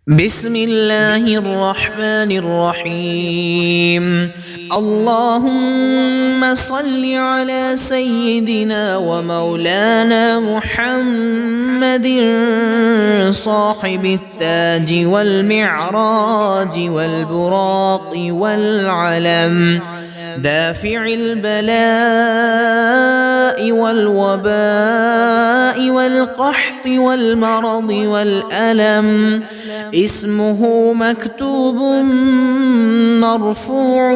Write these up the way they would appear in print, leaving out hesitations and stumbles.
بسم الله الرحمن الرحيم. اللهم صل على سيدنا ومولانا محمد صاحب التاج والمعراج والبراق والعلم، دافع البلاء والوباء والقحط والمرض والألم، اسمه مكتوب مرفوع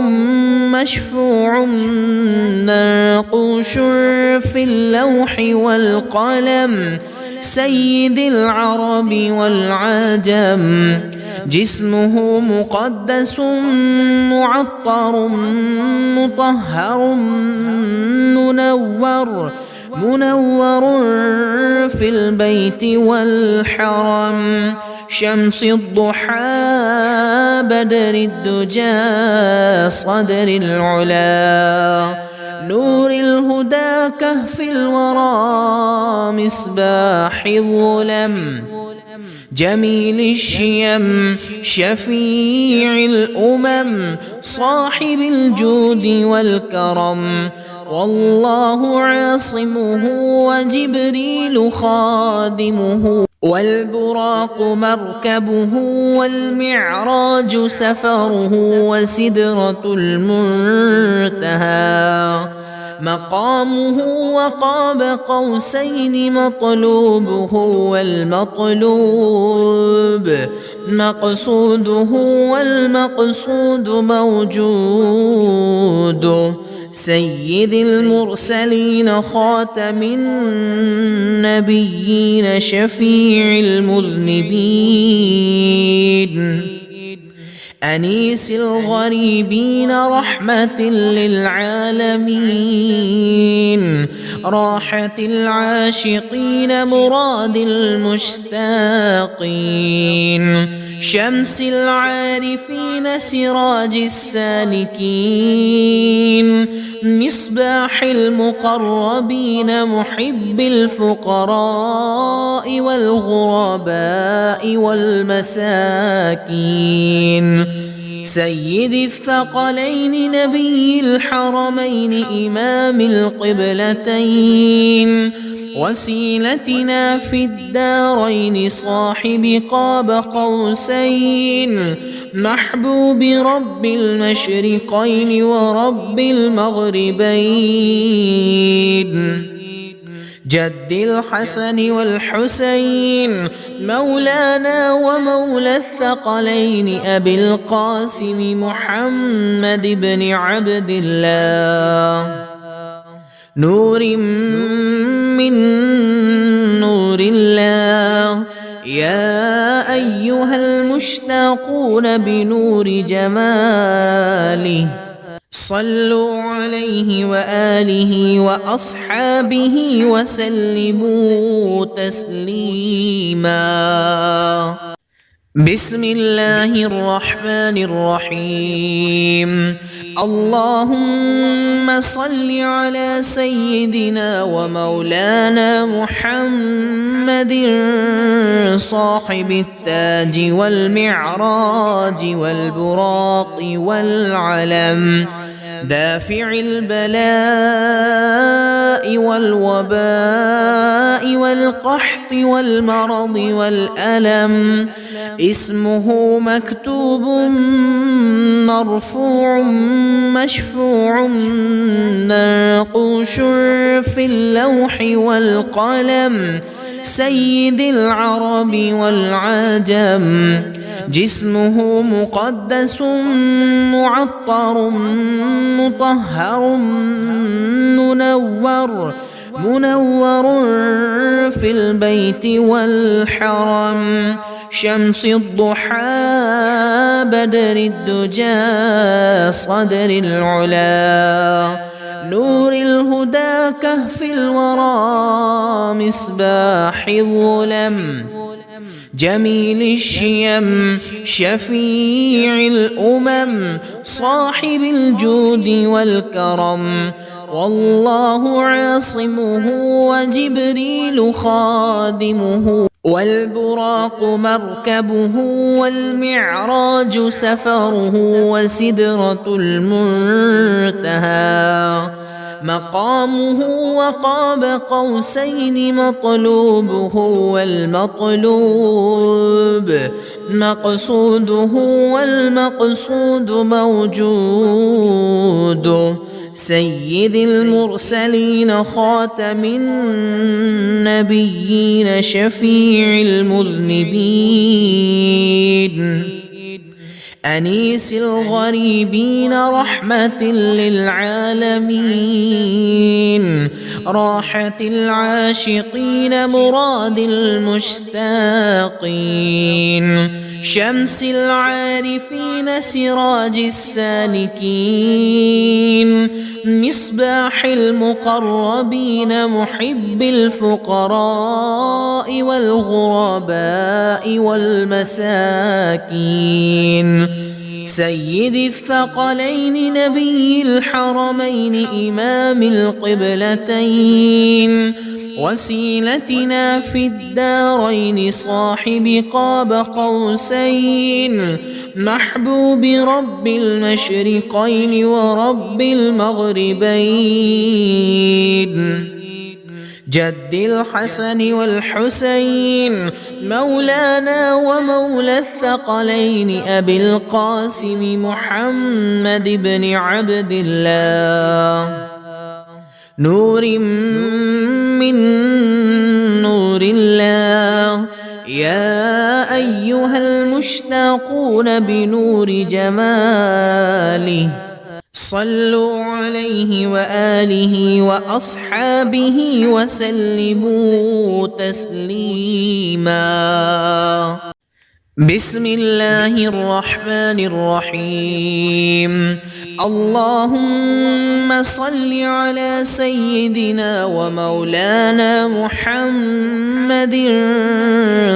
مشفوع منقوش في اللوح والقلم، سيد العرب والعجم، جسمه مقدس معطر مطهر منور في البيت والحرم، شمس الضحى بدر الدجى صدر العلا، نور الهدى كهف الورى مصباح الظلم، جميل الشيم شفيع الأمم، صاحب الجود والكرم، والله عاصمه وجبريل خادمه، والبراق مركبه والمعراج سفره، وسدرة المنتهى مقامه، وقاب قوسين مطلوبه والمطلوب مقصوده، والمقصود موجود، سيد المرسلين خاتم النبيين شفيع المذنبين، أنيس الغريبين رحمة للعالمين، راحة العاشقين مراد المشتاقين، شمس العارفين سراج السالكين، مصباح المقربين محب الفقراء والغرباء والمساكين، سيد الثقلين نبي الحرمين إمام القبلتين، وسيلتنا في الدارين صاحب قاب قوسين، محبوب رب المشرقين ورب المغربين، جد الحسن والحسين مولانا ومولى الثقلين أبي القاسم محمد بن عبد الله، نور من نور الله، يا أيها المشتاقون بنور جماله، صلوا عليه وآله وأصحابه وسلموا تسليما. بسم الله الرحمن الرحيم. اللهم صل على سيدنا ومولانا محمد صاحب التاج والمعراج والبراق والعلم، دافع البلاء والوباء والقحط والمرض والألم، اسمه مكتوب مرفوع مشفوع منقوش في اللوح والقلم، سيد العرب والعجم، جسمه مقدس معطر مطهر منور في البيت والحرم، شمس الضحى بدر الدجى صدر العلا، نور الهدى كهف الورى مصباح الظلم، جميل الشيم شفيع الأمم، صاحب الجود والكرم، والله عاصمه وجبريل خادمه. والبراق مركبه والمعراج سفره وسدرة المنتهى مقامه وقاب قوسين مطلوبه والمطلوب مقصوده والمقصود موجود سيد المرسلين خاتم النبيين شفيع المذنبين أنيس الغريبين رحمة للعالمين راحة العاشقين مراد المشتاقين شمس العارفين سراج السالكين مصباح المقربين محب الفقراء والغرباء والمساكين سيد الثقلين نبي الحرمين إمام القبلتين وسيلتنا في الدارين صاحب قاب قوسين محبوب رب المشرقين ورب المغربين جد الحسن والحسين مولانا ومولى الثقلين أبي القاسم محمد بن عبد الله نور من نور الله يا أيها المشتاقون بنور جماله صلوا عليه وآله وأصحابه وسلموا تسليما بسم الله الرحمن الرحيم اللهم صل على سيدنا ومولانا محمد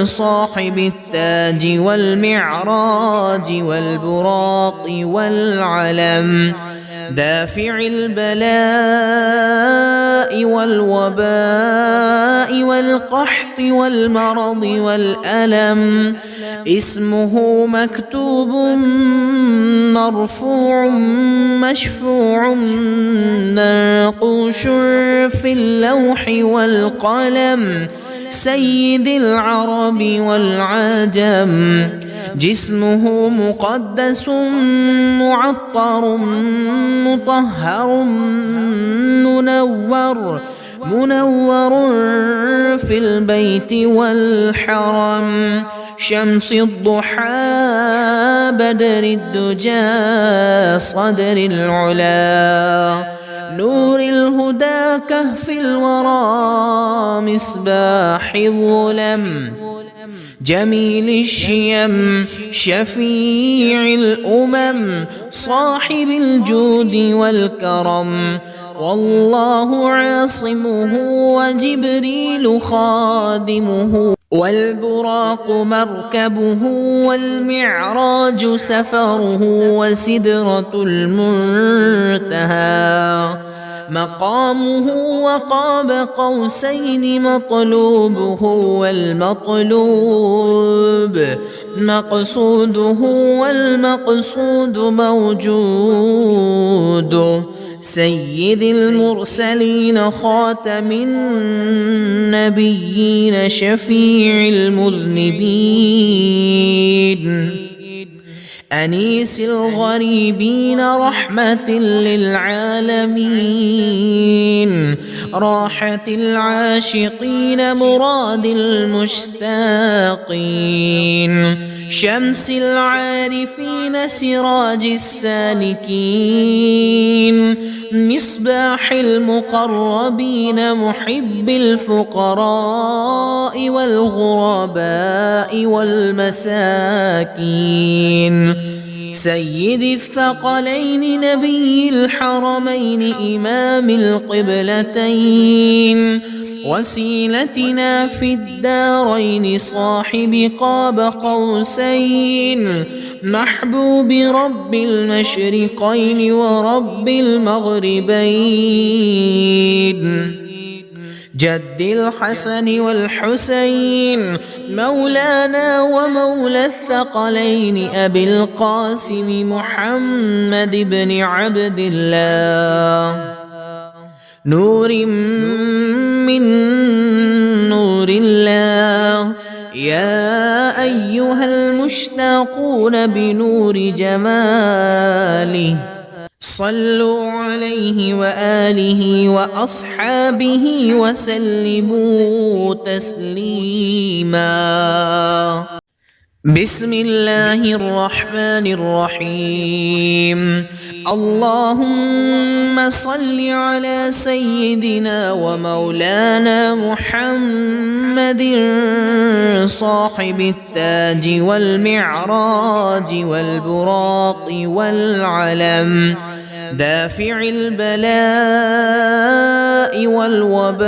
صاحب التاج والمعراج والبراق والعلم دافع البلاء والوباء والقحط والمرض والألم اسمه مكتوب مرفوع مشفوع منقوش في اللوح والقلم سيد العرب والعجم جسمه مقدس معطر مطهر منور في البيت والحرم شمس الضحى بدر الدجى صدر العلا نور الهدى كهف الورى مصباح الظلم جميل الشيم شفيع الأمم صاحب الجود والكرم والله عاصمه وجبريل خادمه والبراق مركبه والمعراج سفره وسدرة المنتهى مقامه وقاب قوسين مطلوبه والمطلوب مقصوده والمقصود موجود سيد المرسلين خاتم النبيين شفيع المذنبين أنيس الغريبين رحمة للعالمين راحة العاشقين مراد المشتاقين شمس العارفين سراج السالكين مصباح المقربين محب الفقراء والغرباء والمساكين سيد الثقلين نبي الحرمين إمام القبلتين وسيلتنا في الدارين صاحب قاب قوسين محبوب رب المشرقين ورب المغربين جد الحسن والحسين مولانا ومولى الثقلين أبي القاسم محمد بن عبد الله نور من نور الله يا أيها المشتاقون بنور جماله صلوا عليه وآله وأصحابه وسلموا تسليما. بسم الله الرحمن الرحيم. اللهم صل على سيدنا ومولانا محمد صاحب التاج والمعراج والبراق والعلم دافع البلاء والوباء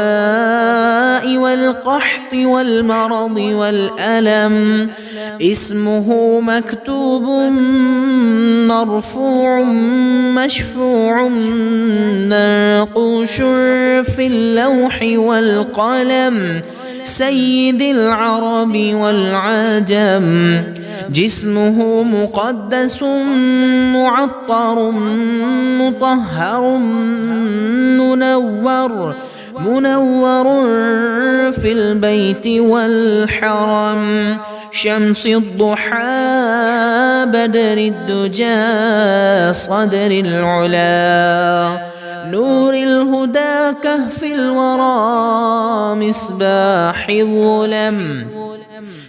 والقحط والمرض والألم اسمه مكتوب مرفوع مشفوع منقوش في اللوح والقلم سيد العرب والعجم جسمه مقدس معطر مطهر منور في البيت والحرم شمس الضحى بدر الدجى صدر العلا نور الهدى كهف الورى مصباح الظلم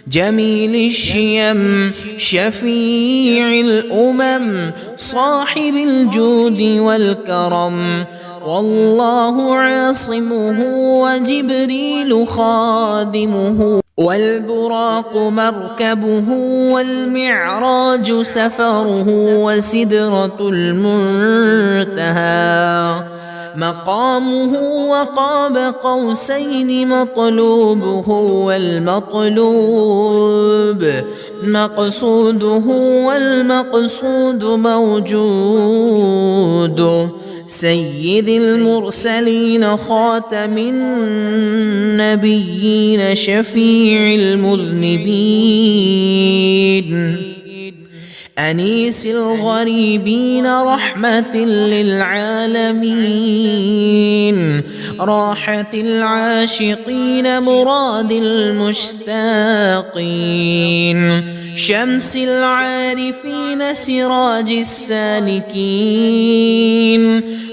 جميل الشيم شفيع الأمم صاحب الجود والكرم والله عاصمه وجبريل خادمه والبراق مركبه والمعراج سفره وسدرة المنتهى مقامه وقاب قوسين مطلوبه والمطلوب مقصوده والمقصود موجود سيد المرسلين خاتم النبيين شفيع المذنبين أنيس الغريبين رحمة للعالمين راحة العاشقين مراد المشتاقين شمس العارفين سراج السالكين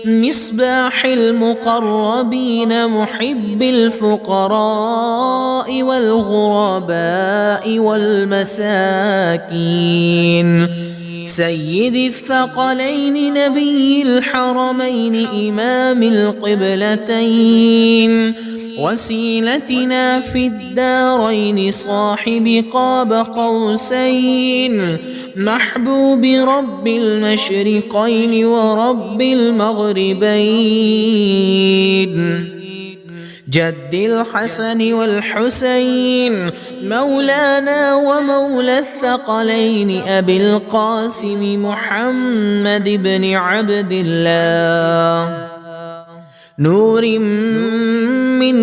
مصباح المقربين محب الفقراء والغرباء والمساكين سيد الثقلين نبي الحرمين إمام القبلتين وسيلتنا في الدارين صاحب قاب قوسين محبوب رب المشرقين ورب المغربين جد الحسن والحسين مولانا ومولى الثقلين أبي القاسم محمد بن عبد الله نور من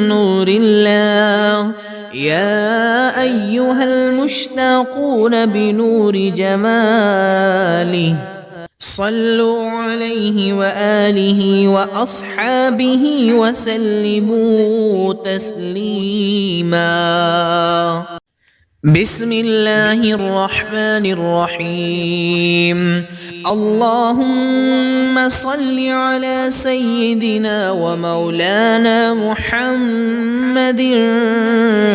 نور الله يا أيها المشتاقون بنور جماله صلوا عليه وآله وأصحابه وسلموا تسليما. بسم الله الرحمن الرحيم. اللهم صل على سيدنا ومولانا محمد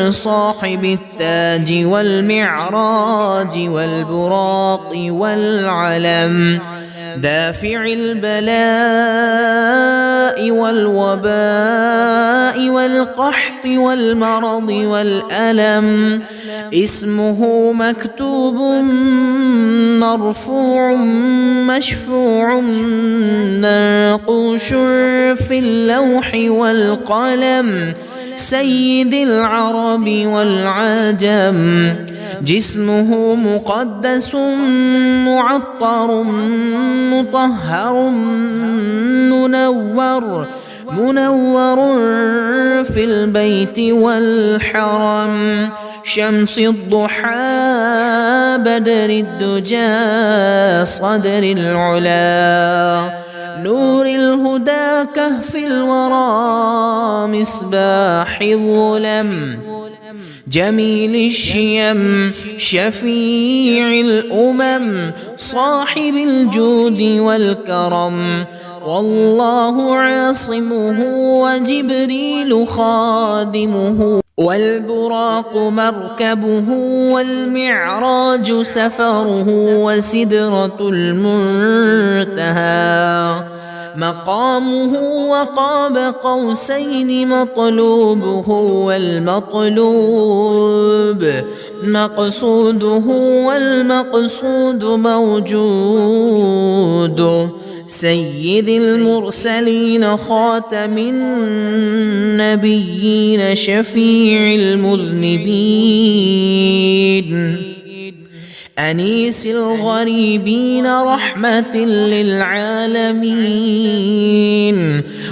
صاحب التاج والمعراج والبراق والعلم دافع البلاء والوباء والقحط والمرض والألم اسمه مكتوب مرفوع مشفوع منقوش في اللوح والقلم سيد العرب والعجم جسمه مقدس معطر مطهر منور في البيت والحرم شمس الضحى بدر الدجى صدر العلا نور الهدى كهف الورى مصباح الظلم جميل الشيم شفيع الأمم صاحب الجود والكرم والله عاصمه وجبريل خادمه والبراق مركبه والمعراج سفره وسدرة المنتهى مقامه وقاب قوسين مطلوبه والمطلوب مقصوده والمقصود موجود سيد المرسلين خاتم النبيين شفيع المذنبين أنيس الغريبين رحمة للعالمين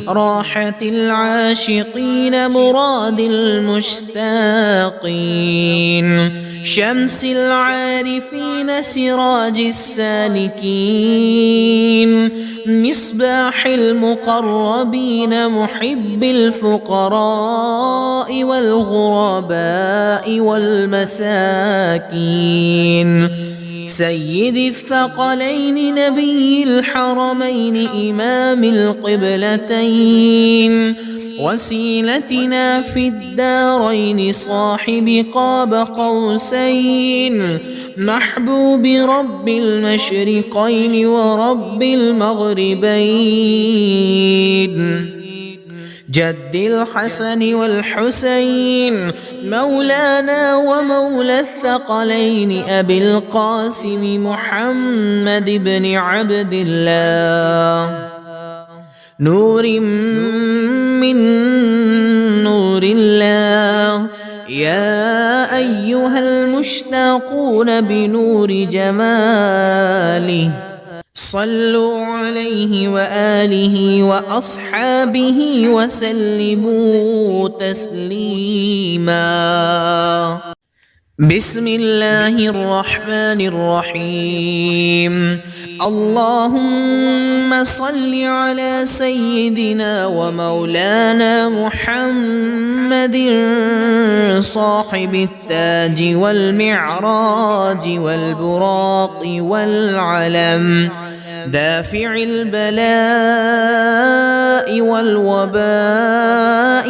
راحة العاشقين مراد المشتاقين شمس العارفين سراج السالكين مصباح المقربين محب الفقراء والغرباء والمساكين سيد الثقلين نبي الحرمين إمام القبلتين وسيلتنا في الدارين صاحب قاب قوسين محبوب رب المشرقين ورب المغربين جد الحسن والحسين مولانا ومولى الثقلين أبي القاسم محمد بن عبد الله نور من نور الله يا أيها المشتاقون بنور جماله صلوا عليه وآله وأصحابه وسلموا تسليما بسم الله الرحمن الرحيم اللهم صل على سيدنا ومولانا محمد صاحب التاج والمعراج والبراق والعلم دافع البلاء والوباء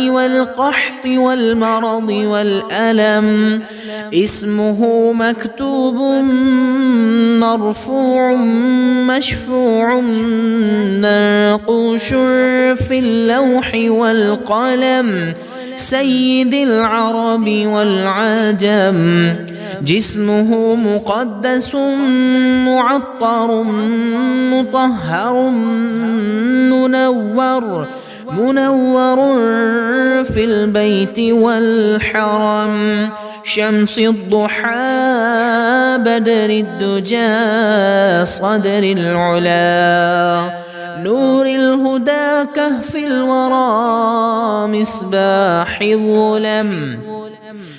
والقحط والمرض والألم اسمه مكتوب مرفوع مشفوع منقوش في اللوح والقلم سيد العرب والعجم جسمه مقدس معطر مطهر منور في البيت والحرم شمس الضحى بدر الدجى صدر العلا نور الهدى كهف الورى مصباح الظلم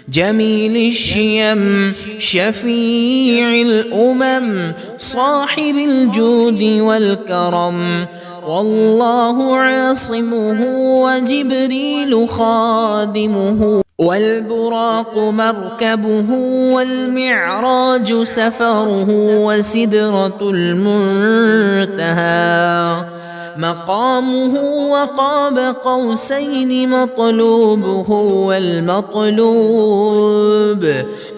جميل الشيم شفيع الأمم صاحب الجود والكرم والله عاصمه وجبريل خادمه والبراق مركبه والمعراج سفره وسدرة المنتهى مقامه وقاب قوسين مطلوبه والمطلوب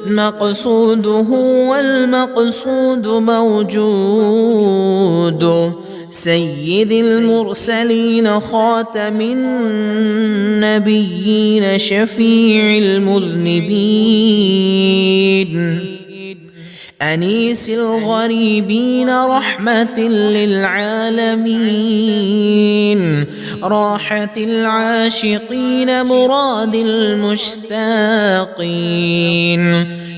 مقصوده والمقصود موجود سيد المرسلين خاتم النبيين شفيع المذنبين أنيس الغريبين رحمة للعالمين راحة العاشقين مراد المشتاقين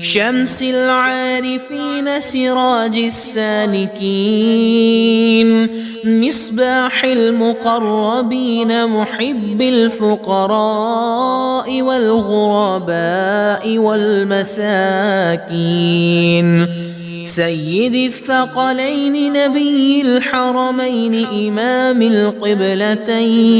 شمس العارفين سراج السالكين مصباح المقربين محب الفقراء والغرباء والمساكين سيد الثقلين نبي الحرمين إمام القبلتين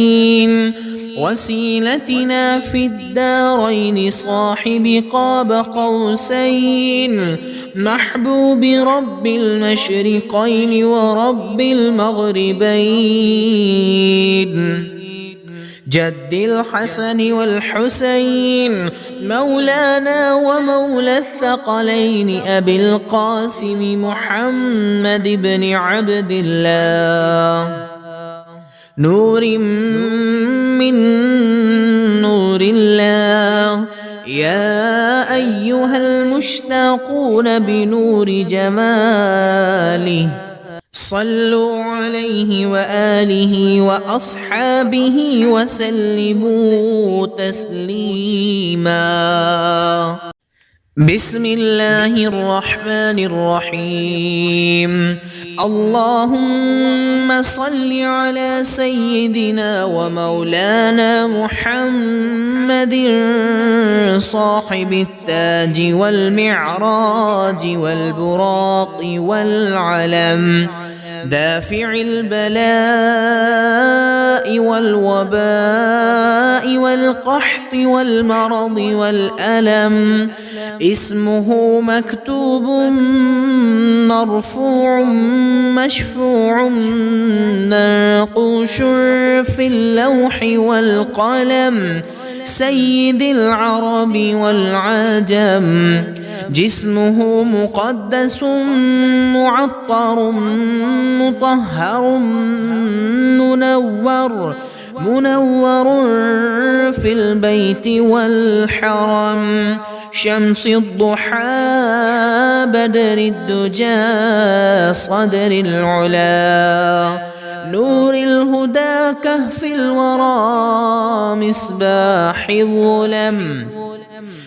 وسيلتنا في الدارين صاحب قاب قوسين محبوب رب المشرقين ورب المغربين جد الحسن والحسين مولانا ومولى الثقلين أبي القاسم محمد بن عبد الله نور من نور الله يا أيها المشتاقون بنور جماله صلوا عليه وآله وأصحابه وسلموا تسليما بسم الله الرحمن الرحيم اللهم صل على سيدنا ومولانا محمد صاحب التاج والمعراج والبراق والعلم دافع البلاء والوباء والقحط والمرض والألم اسمه مكتوب مرفوع مشفوع منقوش في اللوح والقلم سيد العرب والعجم جسمه مقدس معطر مطهر منور في البيت والحرم شمس الضحى بدر الدجى صدر العلا نور الهدى كهف الورى مصباح الظلم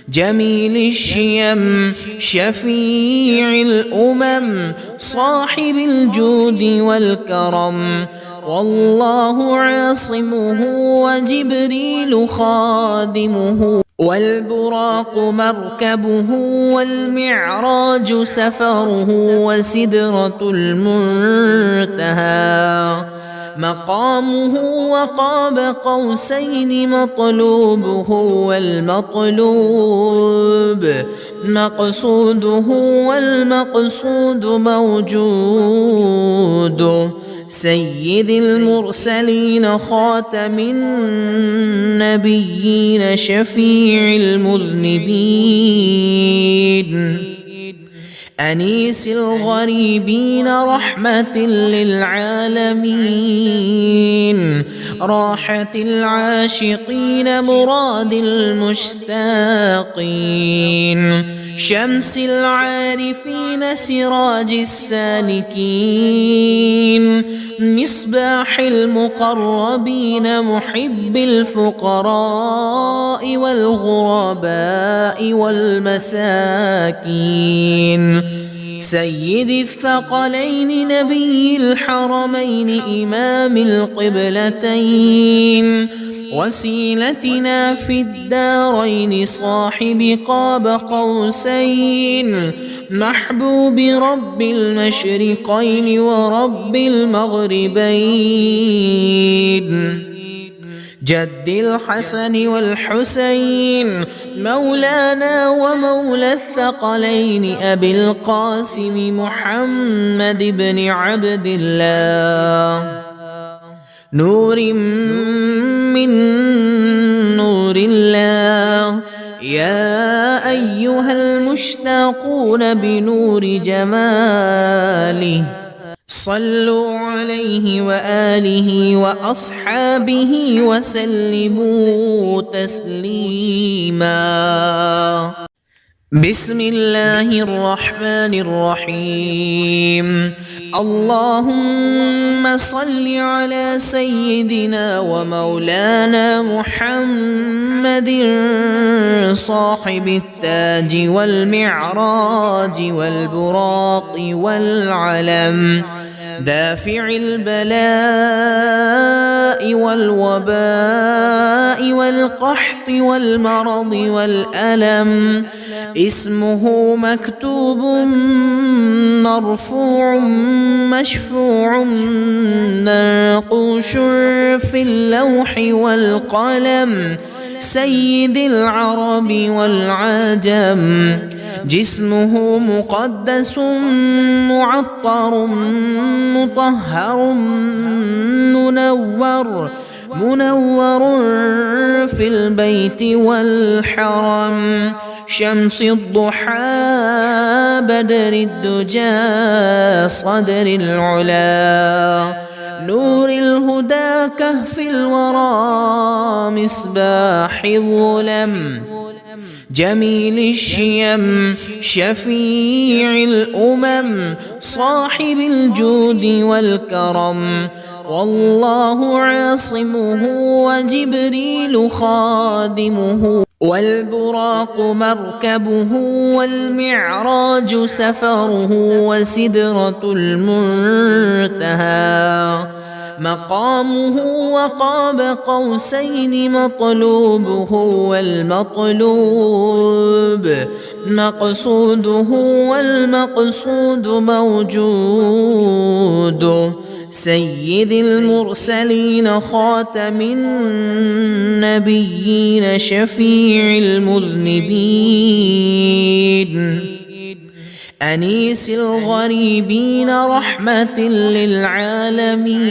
جميل الشيم شفيع الأمم صاحب الجود والكرم والله عاصمه وجبريل خادمه والبراق مركبه والمعراج سفره وسدرة المنتهى مقامه وقاب قوسين مطلوبه والمطلوب مقصوده والمقصود موجود سيد المرسلين خاتم النبيين شفيع المذنبين أنيس الغريبين رحمة للعالمين راحة العاشقين مراد المشتاقين شمس العارفين سراج السالكين مصباح المقربين محب الفقراء والغرباء والمساكين سيد الثقلين نبي الحرمين إمام القبلتين وسيلتنا في الدارين صاحب قاب قوسين محبوب رب المشرقين ورب المغربين جد الحسن والحسين مولانا ومولى الثقلين أبي القاسم محمد بن عبد الله نور من نور الله يا أيها المشتاقون بنور جماله صلوا عليه وآله وأصحابه وسلموا تسليما بسم الله الرحمن الرحيم اللهم صل على سيدنا ومولانا محمد صاحب التاج والمعراج والبراق والعلم دافع البلاء والوباء والقحط والمرض والألم اسمه مكتوب مرفوع مشفوع منقوش في اللوح والقلم سيد العرب والعجم جسمه مقدس معطر مطهر منور في البيت والحرم شمس الضحى بدر الدجى صدر العلا نور الهدى كهف الورى مصباح الظلم جميل الشيم شفيع الأمم صاحب الجود والكرم والله عاصمه وجبريل خادمه والبراق مركبه والمعراج سفره وسدرة المنتهى مقامه وقاب قوسين مطلوبه والمطلوب مقصوده والمقصود موجود سيد المرسلين خاتم النبيين شفيع المذنبين أنيس الغريبين رحمة للعالمين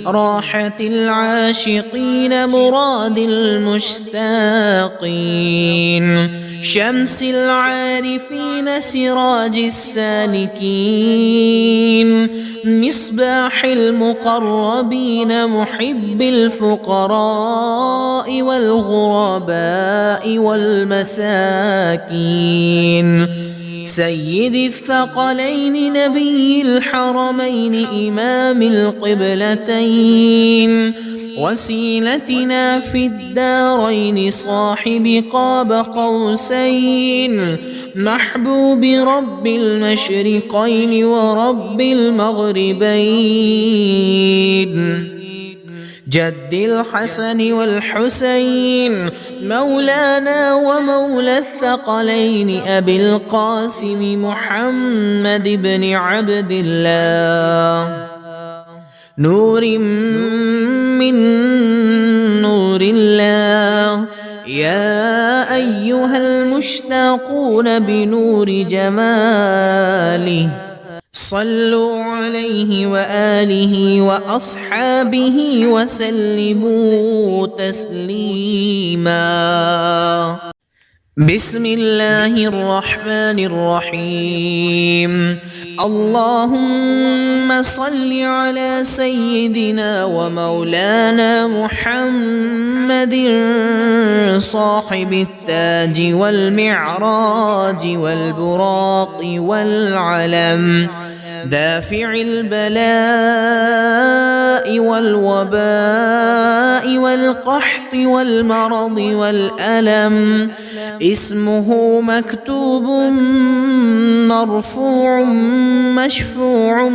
راحة العاشقين مراد المشتاقين شمس العارفين سراج السالكين مصباح المقربين محب الفقراء والغرباء والمساكين سيد الثقلين نبي الحرمين إمام القبلتين وسيلتنا في الدارين صاحب قاب قوسين محبوب رب المشرقين ورب المغربين جد الحسن والحسين مولانا ومولى الثقلين أبي القاسم محمد بن عبد الله نور من نور الله يا أيها المشتاقون بنور جماله صلوا عليه وآله وأصحابه وسلموا تسليما بسم الله الرحمن الرحيم اللهم صل على سيدنا ومولانا محمد صاحب التاج والمعراج والبراق والعلم دافع البلاء والوباء والقحط والمرض والألم اسمه مكتوب مرفوع مشفوع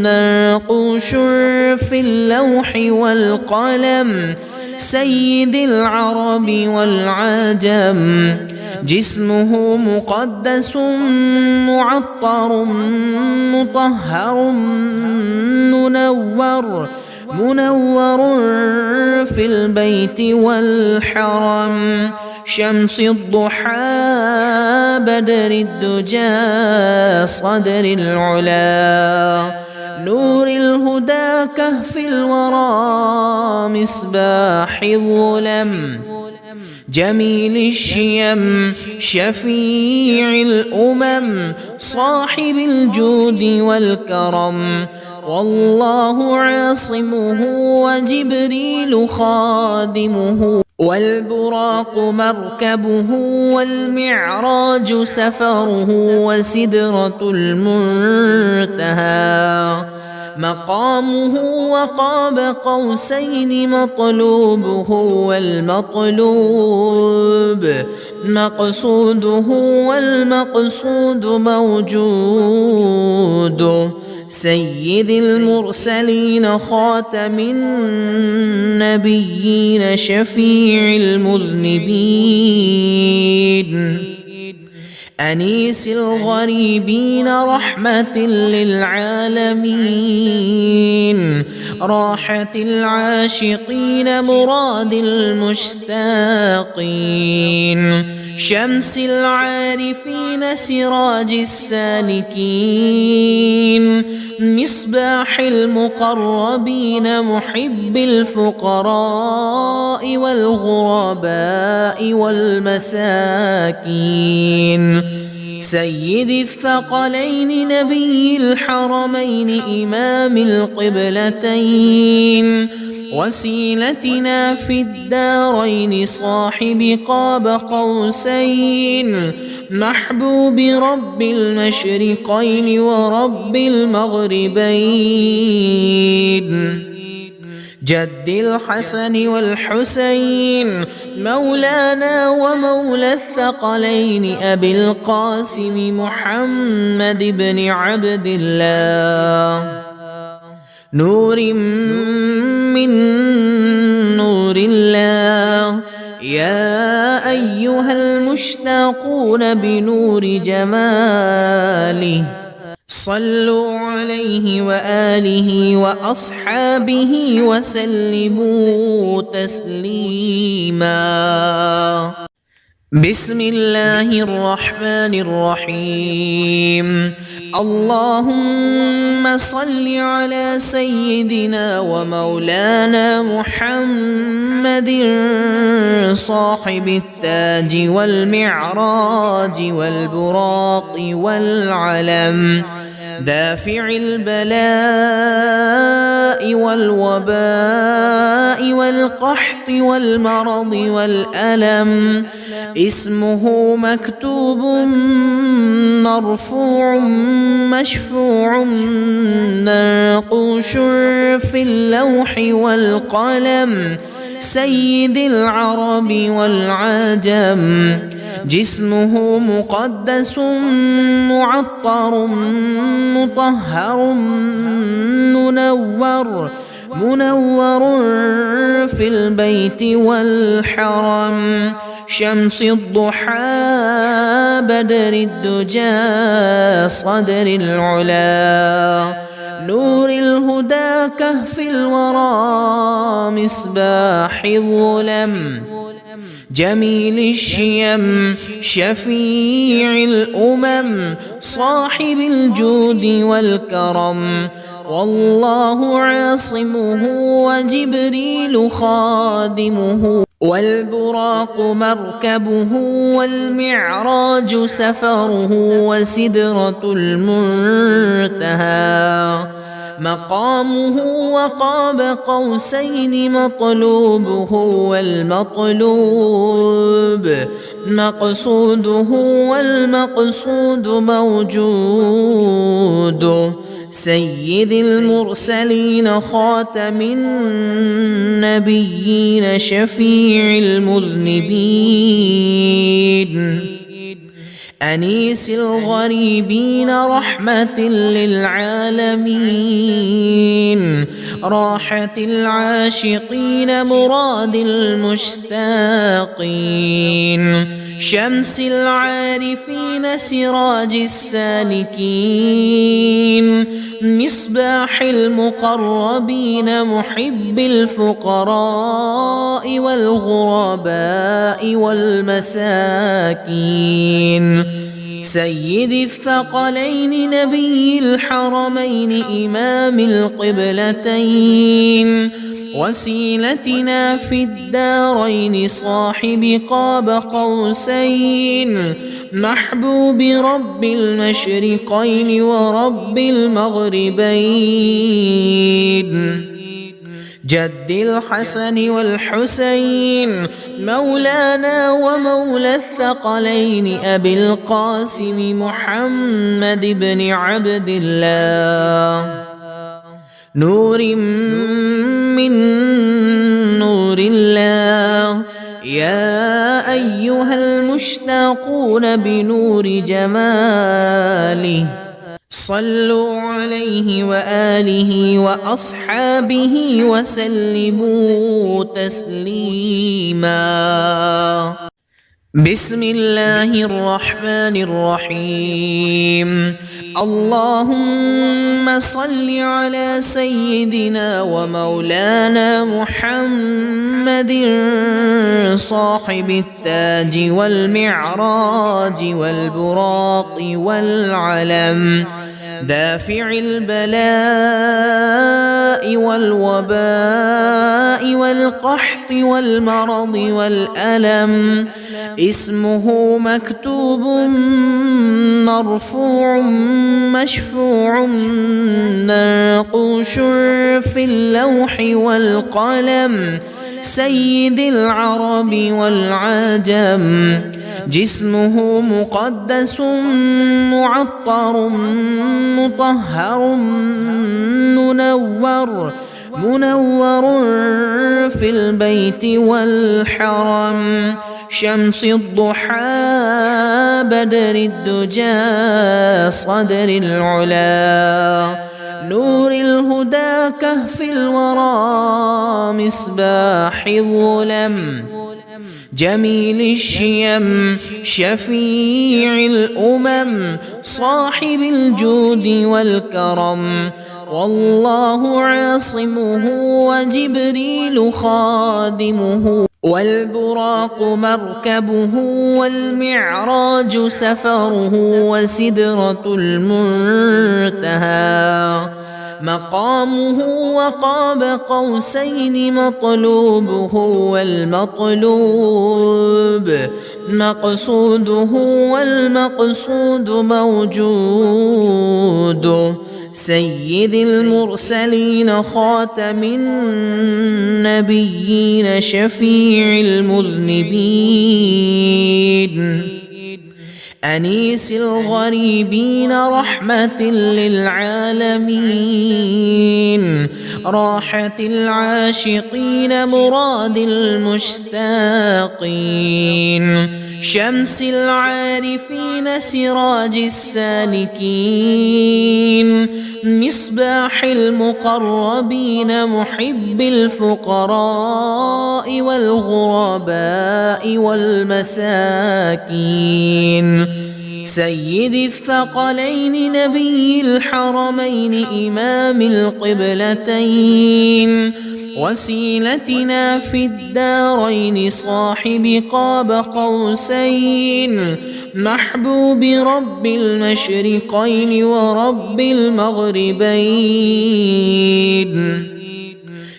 منقوش في اللوح والقلم سيد العرب والعجم جسمه مقدس معطر مطهر منور في البيت والحرم شمس الضحى بدر الدجى صدر العلا نور الهدى كهف الورى مصباح الظلم جميل الشيم شفيع الأمم صاحب الجود والكرم والله عاصمه وجبريل خادمه والبراق مركبه والمعراج سفره وسدرة المنتهى مقامه وقاب قوسين مطلوبه والمطلوب مقصوده والمقصود موجود سيد المرسلين خاتم النبيين شفيع المذنبين أنيس الغريبين رحمة للعالمين راحة العاشقين مراد المشتاقين شمس العارفين سراج السالكين مصباح المقربين محب الفقراء والغرباء والمساكين سيد الثقلين نبي الحرمين إمام القبلتين وسيلتنا في الدارين صاحب قاب قوسين محبوب رب المشرقين ورب المغربين جد الحسن والحسين مولانا ومولى الثقلين أبي القاسم محمد بن عبد الله نور من نور الله يا أيها المشتاقون بنور جماله صلوا عليه وآله وأصحابه وسلموا تسليما بسم الله الرحمن الرحيم اللهم صل على سيدنا ومولانا محمد صاحب التاج والمعراج والبراق والعلم دافع البلاء والوباء والقحط والمرض والألم اسمه مكتوب مرفوع مشفوع منقوش في اللوح والقلم سيد العرب والعجم جسمه مقدس معطر مطهر منور في البيت والحرم شمس الضحى بدر الدجى صدر العلا نور الهدى كهف الورى مصباح الظلم جميل الشيم شفيع الأمم صاحب الجود والكرم والله عاصمه وجبريل خادمه والبراق مركبه والمعراج سفره وسدرة المنتهى مقامه وقاب قوسين مطلوبه والمطلوب مقصوده والمقصود موجود سيد المرسلين خاتم النبيين شفيع المذنبين أنيس الغريبين رحمة للعالمين راحة العاشقين مراد المشتاقين شمس العارفين سراج السالكين مصباح المقربين محب الفقراء والغرباء والمساكين سيد الثقلين نبي الحرمين إمام القبلتين وسيلتنا في الدارين صاحب قاب قوسين محبوب رب المشرقين ورب المغربين جد الحسن والحسين مولانا ومولى الثقلين أبي القاسم محمد بن عبد الله نور من نور الله. يا أيها المشتاقون بنور جماله صلوا عليه وآله وأصحابه وسلموا تسليما. بسم الله الرحمن الرحيم. اللهم صل على سيدنا ومولانا محمد صاحب التاج والمعراج والبراق والعلم، دافع البلاء والوباء والقحط والمرض والألم. اسمه مكتوب مرفوع مشفوع منقوش في اللوح والقلم، سيد العرب والعجم. جسمه مقدس معطر مطهر منور في البيت والحرم، شمس الضحى بدر الدجى صدر العلا، نور الهدى كهف الورى مصباح الظلم، جميل الشيم شفيع الأمم، صاحب الجود والكرم. والله عاصمه وجبريل خادمه، والبراق مركبه، والمعراج سفره، وسدرة المنتهى مقامه، وقاب قوسين مطلوبه، والمطلوب مقصوده، والمقصود موجود. سيد المرسلين خاتم النبيين شفيع المذنبين، أنيس الغريبين رحمة للعالمين، راحة العاشقين مراد المشتاقين، شمس العارفين سراج السالكين، مصباح المقربين محب الفقراء والغرباء والمساكين، سيد الثقلين نبي الحرمين إمام القبلتين، وسيلتنا في الدارين صاحب قاب قوسين، محبوب رب المشرقين ورب المغربين،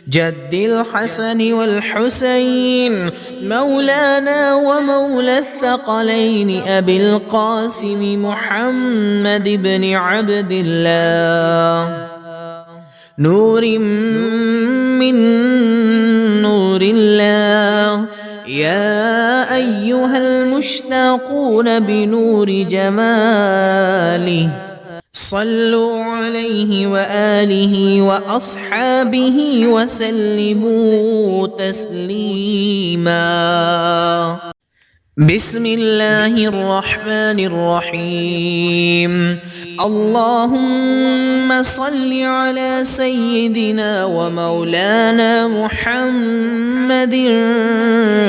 جد الحسن والحسين مولانا ومولى الثقلين أبي القاسم محمد بن عبد الله، نور من نور الله. يا أيها المشتاقون بنور جماله صلوا عليه وآله وأصحابه وسلموا تسليما. بسم الله الرحمن الرحيم. اللهم صل على سيدنا ومولانا محمد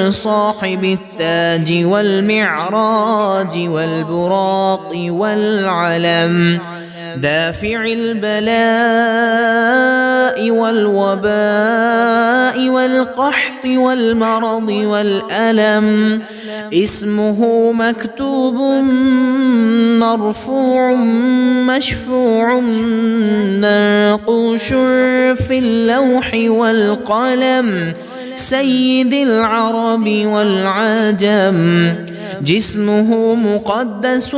صاحب التاج والمعراج والبراق والعلم، دافع البلاء والوباء والقحط والمرض والألم. اسمه مكتوب مرفوع مشفوع منقوش في اللوح والقلم، سيد العرب والعجم. جسمه مقدس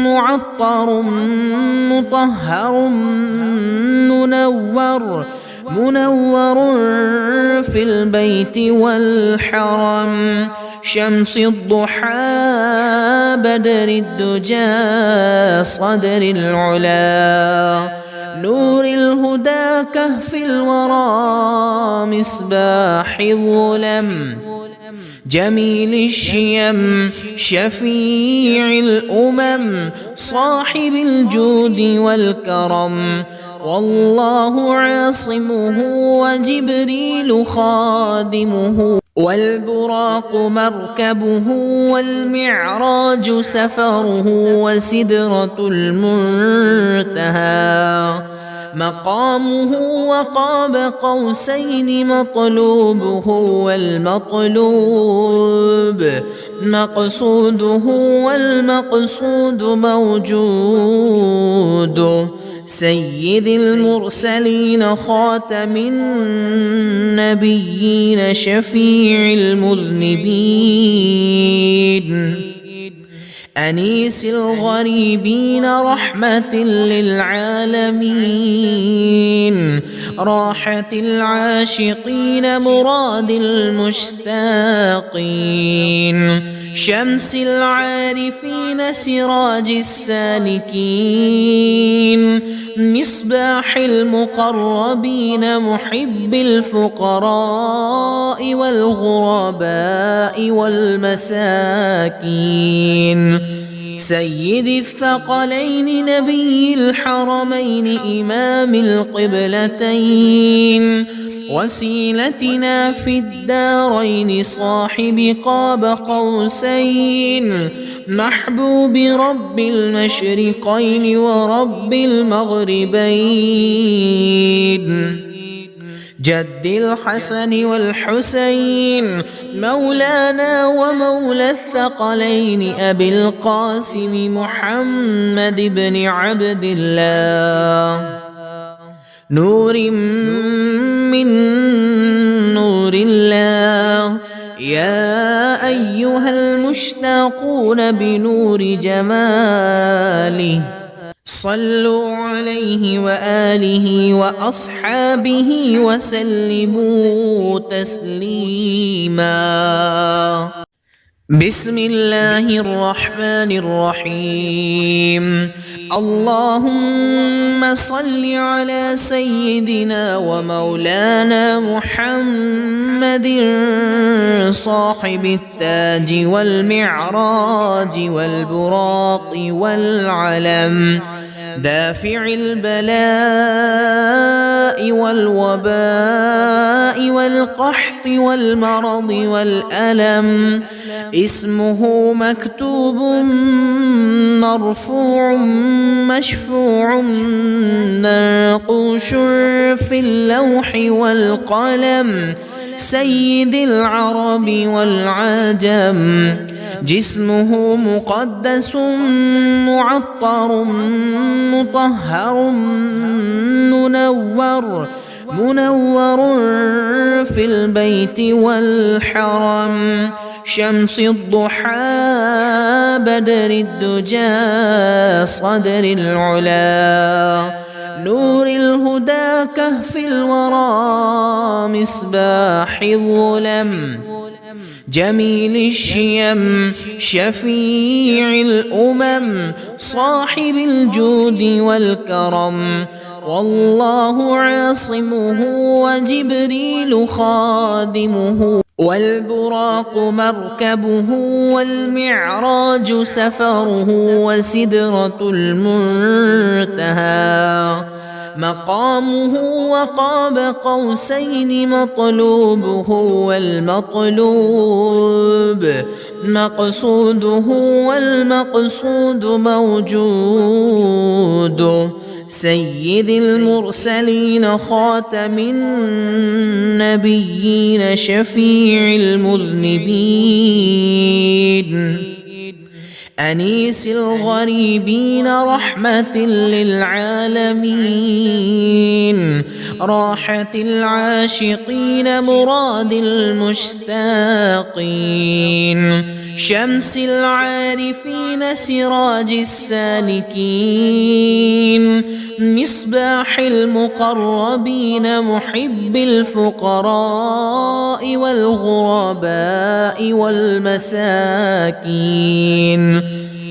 معطر مطهر منور في البيت والحرم، شمس الضحى بدر الدجى صدر العلا، نور الهدى كهف الورى مصباح الظلم جميل الشيم شفيع الأمم صاحب الجود والكرم والله عاصمه وجبريل خادمه والبراق مركبه والمعراج سفره وسدرة المنتهى مقامه وقاب قوسين مطلوبه والمطلوب مقصوده والمقصود موجود سيد المرسلين خاتم النبيين شفيع المذنبين أنيس الغريبين رحمة للعالمين راحة العاشقين مراد المشتاقين شمس العارفين سراج السالكين مصباح المقربين محب الفقراء والغرباء والمساكين سيد الثقلين نبي الحرمين إمام القبلتين وسيلتنا في الدارين صاحب قاب قوسين محبوب رب المشرقين ورب المغربين جد الحسن والحسين مولانا ومولى الثقلين أبي القاسم محمد بن عبد الله نور من نور الله يا أيها المشتاقون بنور جماله صلوا عليه وآله وأصحابه وسلموا تسليما بسم الله الرحمن الرحيم اللهم صل على سيدنا ومولانا محمد صاحب التاج والمعراج والبراق والعلم دافع البلاء والوباء والقحط والمرض والألم اسمه مكتوب مرفوع مشفوع منقوش في اللوح والقلم سيد العرب والعجم جسمه مقدس معطر مطهر منور في البيت والحرم شمس الضحى بدر الدجى صدر العلا نور الهدى كهف الورى مصباح الظلم جميل الشيم شفيع الأمم صاحب الجود والكرم والله عاصمه وجبريل خادمه والبراق مركبه والمعراج سفره وسدرة المنتهى مقامه وقاب قوسين مطلوبه والمطلوب مقصوده والمقصود موجود سيد المرسلين خاتم النبيين شفيع المذنبين أنيس الغريبين رحمة للعالمين راحة العاشقين مراد المشتاقين شمس العارفين سراج السالكين مصباح المقربين محب الفقراء والغرباء والمساكين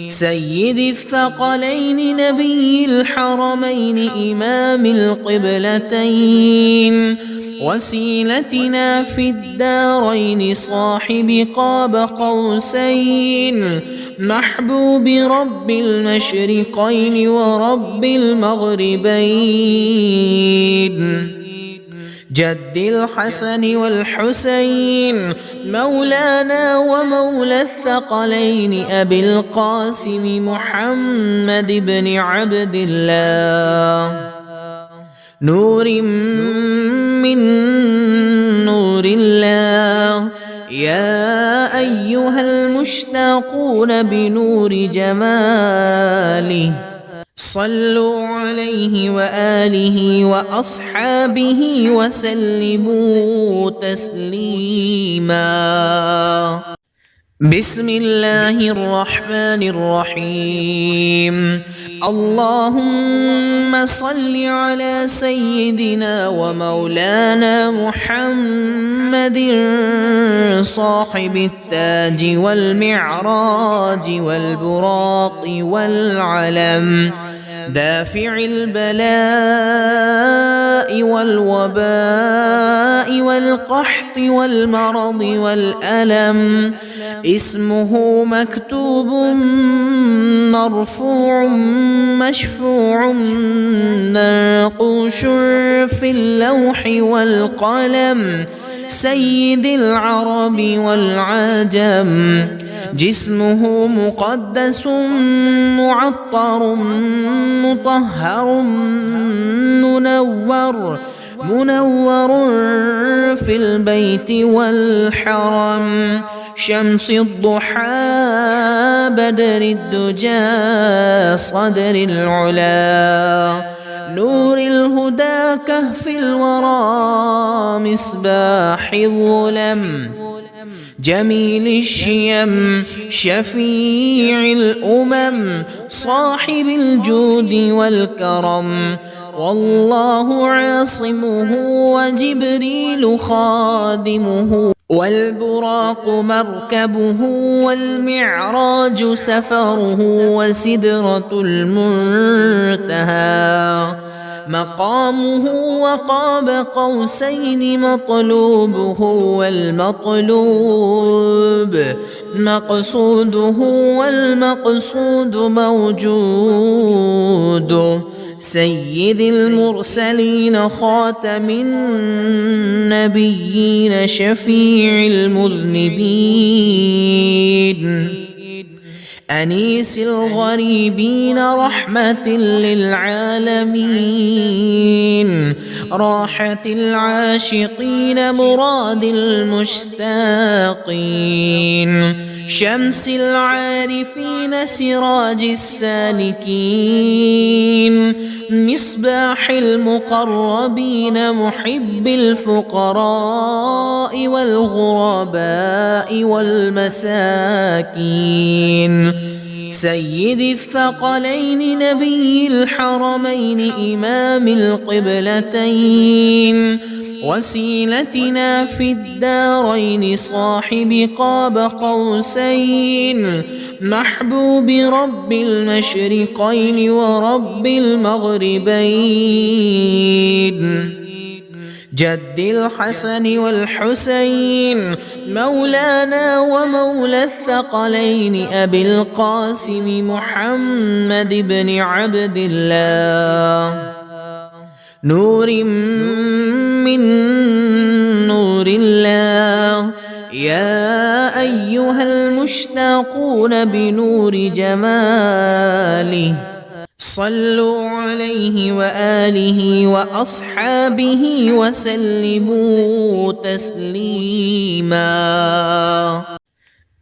سيد الثقلين نبي الحرمين إمام القبلتين وسيلتنا في الدارين صاحب قاب قوسين محبوب رب المشرقين ورب المغربين جد الحسن والحسين مولانا ومولى الثقلين أبي القاسم محمد بن عبد الله نور من نور الله يا أيها المشتاقون بنور جماله صلوا عليه وآله وأصحابه وسلموا تسليما بسم الله الرحمن الرحيم اللهم صل على سيدنا ومولانا محمد صاحب التاج والمعراج والبراق والعلم دافع البلاء والوباء والقحط والمرض والألم اسمه مكتوب مرفوع مشفوع منقوش في اللوح والقلم سيد العرب والعجم جسمه مقدس معطر مطهر منور في البيت والحرم شمس الضحى بدر الدجى صدر العلا نور الهدى كهف الورى مصباح الظلم جميل الشيم شفيع الأمم صاحب الجود والكرم والله عاصمه وجبريل خادمه والبراق مركبه والمعراج سفره وسدرة المنتهى مقامه وقاب قوسين مطلوبه والمطلوب مقصوده والمقصود موجود سيد المرسلين خاتم النبيين شفيع المذنبين أنيس الغريبين رحمة للعالمين راحة العاشقين مراد المشتاقين شمس العارفين سراج السالكين مصباح المقربين محب الفقراء والغرباء والمساكين سيد الثقلين نبي الحرمين إمام القبلتين وسيلتنا في الدارين صاحب قاب قوسين محبوب رب المشرقين ورب المغربين جد الحسن والحسين مولانا ومولى الثقلين أبي القاسم محمد بن عبد الله نور من نور الله يا أيها المشتاقون بنور جماله صلوا عليه وآله وأصحابه وسلموا تسليما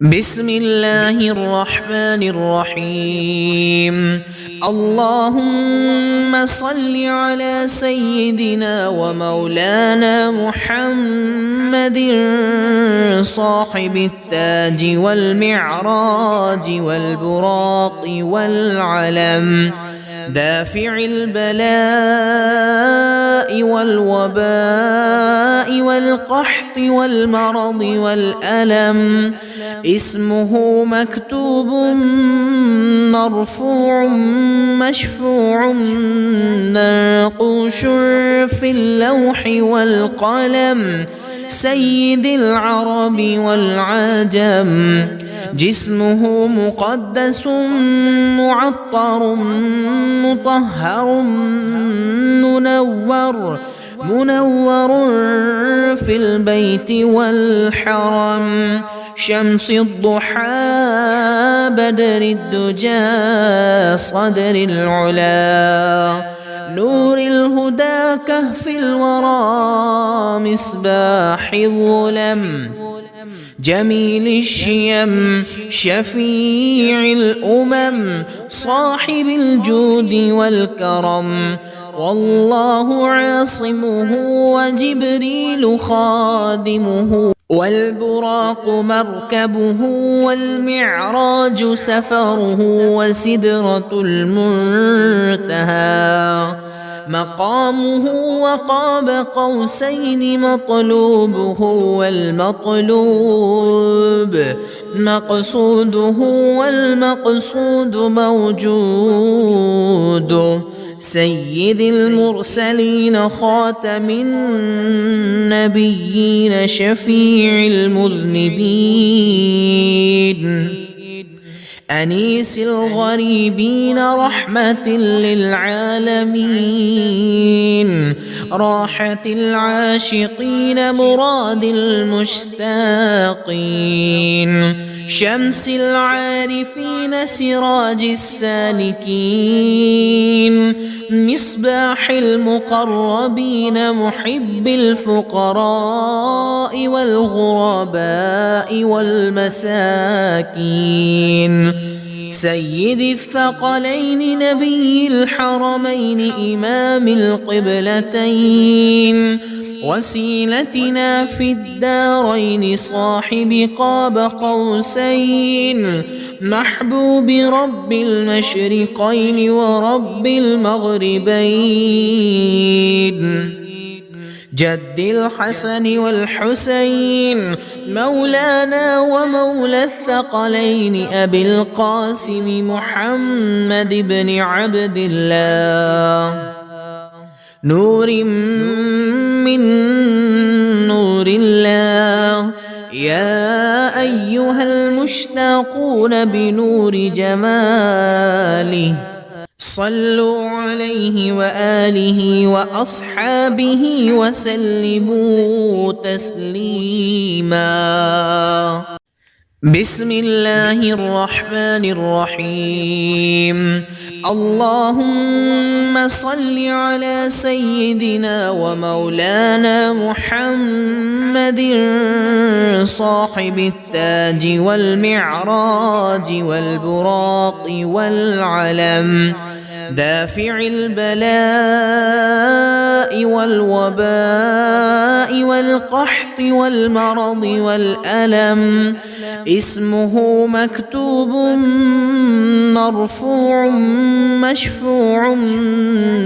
بسم الله الرحمن الرحيم اللهم صل على سيدنا ومولانا محمد صاحب التاج والمعراج والبراق والعلم دافع البلاء والوباء والقحط والمرض والألم اسمه مكتوب مرفوع مشفوع منقوش في اللوح والقلم سيد العرب والعجم جسمه مقدس معطر مطهر منور في البيت والحرم شمس الضحى بدر الدجى صدر العلا نور الهدى كهف الورى مصباح الظلم جميل الشيم شفيع الأمم صاحب الجود والكرم والله عاصمه وجبريل خادمه والبراق مركبه والمعراج سفره وسدرة المنتهى مقامه وقاب قوسين مطلوبه والمطلوب مقصوده والمقصود موجود سيد المرسلين خاتم النبيين شفيع المذنبين أنيس الغريبين رحمة للعالمين راحة العاشقين مراد المشتاقين شمس العارفين سراج السالكين مصباح المقربين محب الفقراء والغرباء والمساكين سيد الثقلين نبي الحرمين إمام القبلتين وسيلتنا في الدارين صاحب قاب قوسين محبوب رب المشرقين ورب المغربين جد الحسن والحسين مولانا ومولى الثقلين أبي القاسم محمد بن عبد الله نور من نور الله يا أيها المشتاقون بنور جماله صلوا عليه وآله وأصحابه وسلموا تسليما بسم الله الرحمن الرحيم اللهم صل على سيدنا ومولانا محمد صاحب التاج والمعراج والبراق والعلم دافع البلاء والوباء والقحط والمرض والألم اسمه مكتوب مرفوع مشفوع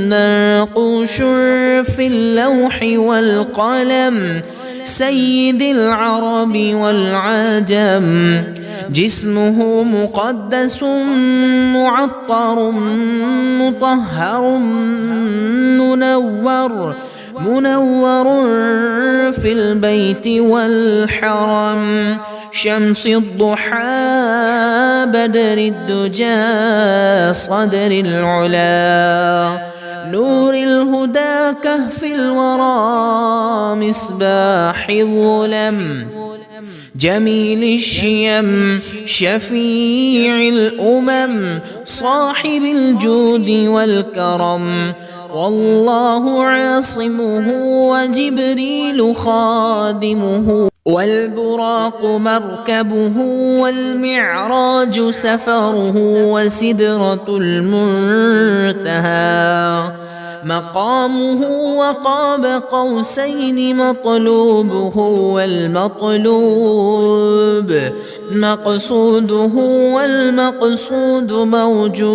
منقوش في اللوح والقلم سيد العرب والعجم جسمه مقدس معطر مطهر منور في البيت والحرم شمس الضحى بدر الدجى صدر العلا نور الهدى كهف الورى مصباح الظلم جميل الشيم شفيع الأمم صاحب الجود والكرم والله عاصمه وجبريل خادمه والبراق مركبه والمعراج سفره وسدرة المنتهى مقامه وقاب قوسين مطلوبه والمطلوب مقصوده والمقصود موجود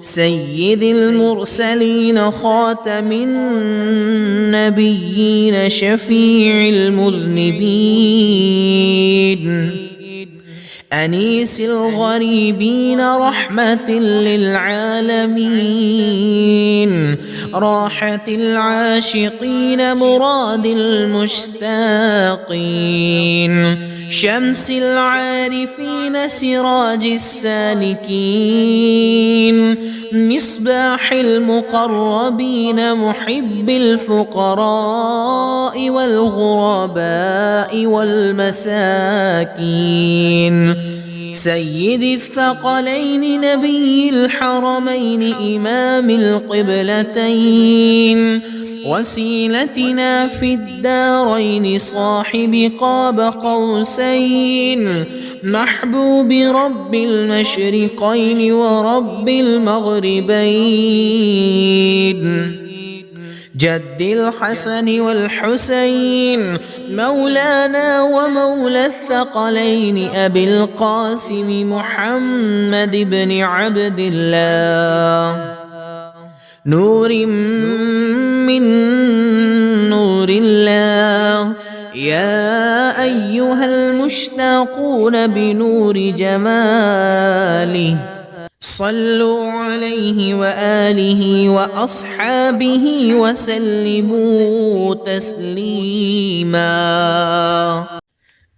سيد المرسلين خاتم النبيين شفيع المذنبين أنيس الغريبين رحمة للعالمين راحة العاشقين مراد المشتاقين شمس العارفين سراج السالكين مصباح المقربين محب الفقراء والغرباء والمساكين سيد الثقلين نبي الحرمين إمام القبلتين وسيلتنا في الدارين صاحب قاب قوسين محبوب رب المشرقين ورب المغربين جد الحسن والحسين مولانا ومولى الثقلين أبي القاسم محمد بن عبد الله نور من نور الله يا أيها المشتاقون بنور جماله صلوا عليه وآله وأصحابه وسلموا تسليما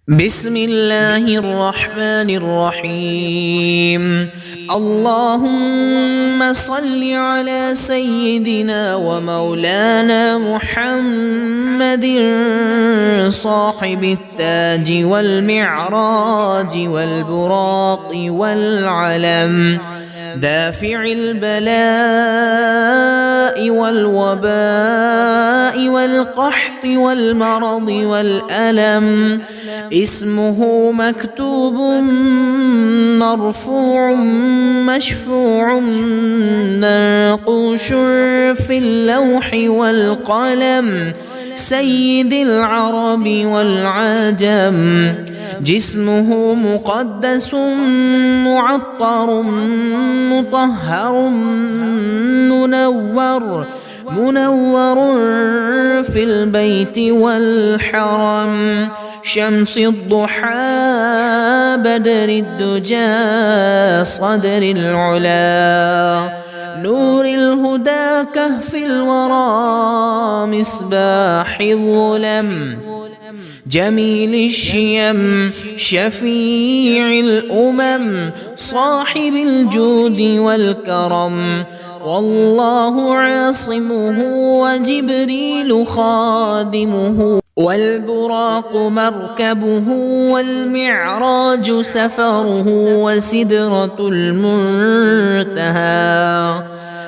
بسم الله الرحمن الرحيم اللهم صل على سيدنا ومولانا محمد صاحب التاج والمعراج والبراق والعلم دافع البلاء والوباء والقحط والمرض والألم اسمه مكتوب مرفوع مشفوع منقوش في اللوح والقلم سيد العرب والعجم جسمه مقدس معطر مطهر منور في البيت والحرم شمس الضحى بدر الدجى صدر العلا نور الهدى كهف الورى مصباح الظلم جميل الشيم شفيع الأمم صاحب الجود والكرم والله عاصمه وجبريل خادمه والبراق مركبه والمعراج سفره وسدرة المنتهى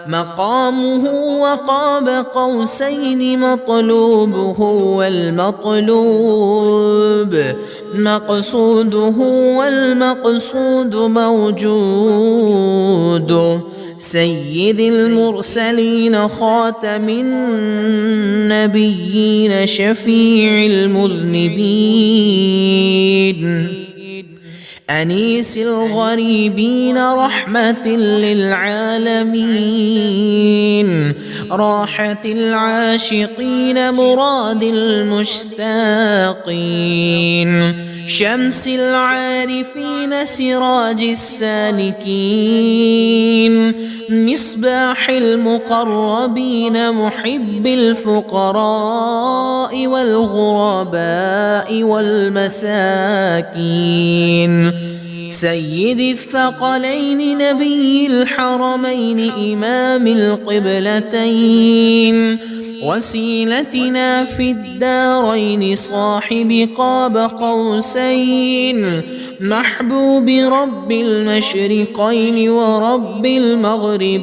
مقامه وقاب قوسين مطلوبه والمطلوب مقصوده والمقصود موجود سيد المرسلين خاتم النبيين شفيع المذنبين أنيس الغريبين رحمة للعالمين راحة العاشقين مراد المشتاقين شمس العارفين سراج السالكين مصباح المقربين محب الفقراء والغرباء والمساكين سيد الثقلين نبي الحرمين إمام القبلتين وسيلتنا في الدارين صاحب قاب قوسين محبوب رب المشرقين ورب المغربين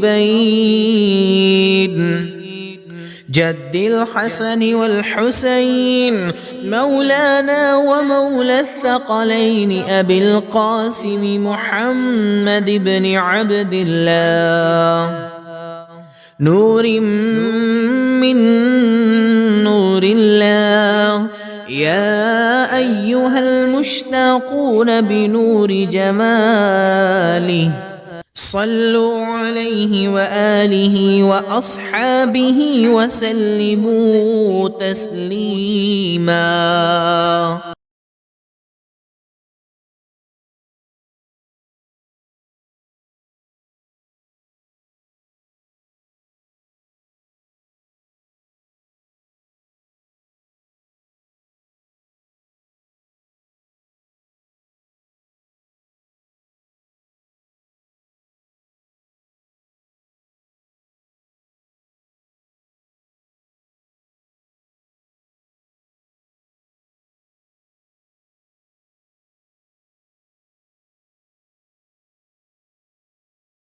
جد الحسن والحسين مولانا ومولى الثقلين أبي القاسم محمد بن عبد الله نور من نور الله يا أيها المشتاقون بنور جماله. صلوا عليه وآله وأصحابه وسلموا تسليما.